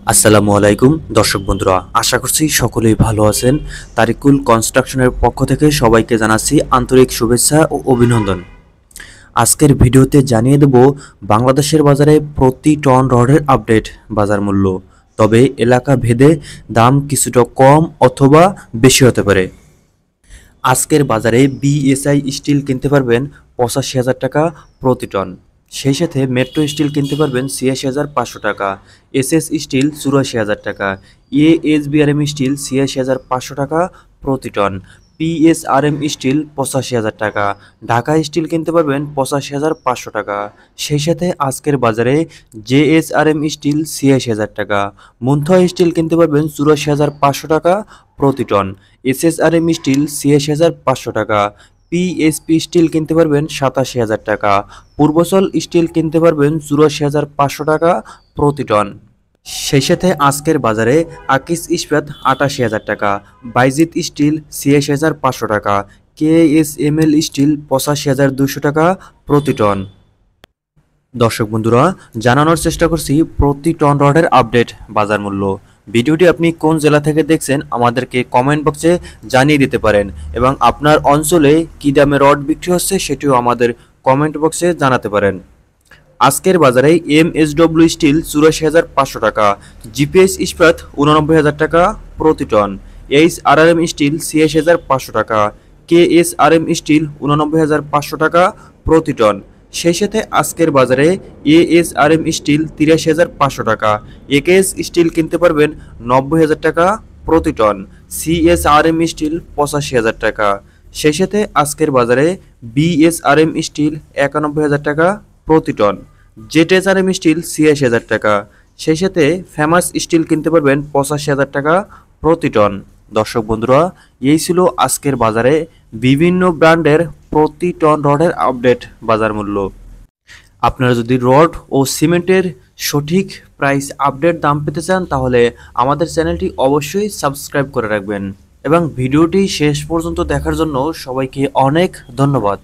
আসসালামু আলাইকুম দর্শক বন্ধুরা, আশা করছি সকলেই ভালো আছেন। তারিকুল কনস্ট্রাকশনের পক্ষ থেকে সবাইকে জানাচ্ছি আন্তরিক শুভেচ্ছা ও অভিনন্দন। আজকের ভিডিওতে জানিয়ে দেব বাংলাদেশের বাজারে প্রতি টন রডের আপডেট বাজার মূল্য, তবে এলাকা ভেদে দাম কিছুটা কম অথবা বেশি হতে পারে। আজকের বাজারে বিএসআই স্টিল কিনতে পারবেন ৮৫,০০০ টাকা প্রতি টন। সেই সাথে মেট্রো স্টিল কিনতে পারবেন ৮৬,৫০০ টাকা, এসএস স্টিল ৮৪,০০০ টাকা, এএসবিআরএম স্টিল ৮৬,৫০০ টাকা প্রতি টন, পিএসআরএম স্টিল ৮৫,০০০ টাকা, ঢাকা স্টিল কিনতে পারবেন ৮৫,৫০০ টাকা। সেই সাথে আজকের বাজারে জেএসআরএম স্টিল ৮৬,০০০ টাকা, মুন্থা স্টিল কিনতে পারবেন ৮৪,৫০০ টাকা প্রতি টন, এসএসআরএম স্টিল ৮৬,৫০০ টাকা, পিএসপি স্টিল কিনতে পারবেন ৮৭,০০০ টাকা, পূর্বচল স্টিল কিনতে পারবেন ৮৪,৫০০ টাকা প্রতি টন। সেই সাথে আজকের বাজারে আকিস ইস্পাত ৮৮,০০০ টাকা, বাইজিৎ স্টিল ৮৬,৫০০ টাকা, কেএসএমএল স্টিল ৮৫,২০০ টাকা প্রতি টন। দর্শক বন্ধুরা, জানানোর চেষ্টা করছি প্রতি টন রডের আপডেট বাজার মূল্য। ভিডিওটি আপনি কোন জেলা থেকে দেখছেন আমাদেরকে কমেন্ট বক্সে জানিয়ে দিতে পারেন, এবং আপনার অঞ্চলে কী দামে রড বিক্রি হচ্ছে সেটিও আমাদের কমেন্ট বক্সে জানাতে পারেন। আজকের বাজারে এমএসডব্লিউ স্টিল ৮৪,৫০০ টাকা, জিপিএস ইস্পাত ৮৯,০০০ টাকা প্রতি টন, এইচআরআরএম স্টিল ৮৬,৫০০ টাকা, কেএসআরএম স্টিল ৮৯,৫০০ টাকা প্রতি টন। সেই সাথে আজকের বাজারে এএসআরএম স্টিল ৮৩,৫০০ টাকা, একেএস স্টিল কিনতে পারবেন ৯০,০০০ টাকা প্রতি টন, সিএসআরএম স্টিল ৮৫,০০০ টাকা। সেই সাথে আজকের বাজারে বিএসআরএম স্টিল ৯১,০০০ টাকা প্রতি টন, জেটেসআরএম স্টিল ৮৬,০০০ টাকা। সেই সাথে ফেমাস স্টিল কিনতে পারবেন ৮৫,০০০ টাকা প্রতি টন। দর্শক বন্ধুরা, এই ছিল আজকের বাজারে বিভিন্ন ব্র্যান্ডের প্রতি টন রডের আপডেট বাজার মূল্য। আপনারা যদি রড ও সিমেন্টের সঠিক প্রাইস আপডেট দাম পেতে চান তাহলে আমাদের চ্যানেলটি অবশ্যই সাবস্ক্রাইব করে রাখবেন, এবং ভিডিওটি শেষ পর্যন্ত দেখার জন্য সবাইকে অনেক ধন্যবাদ।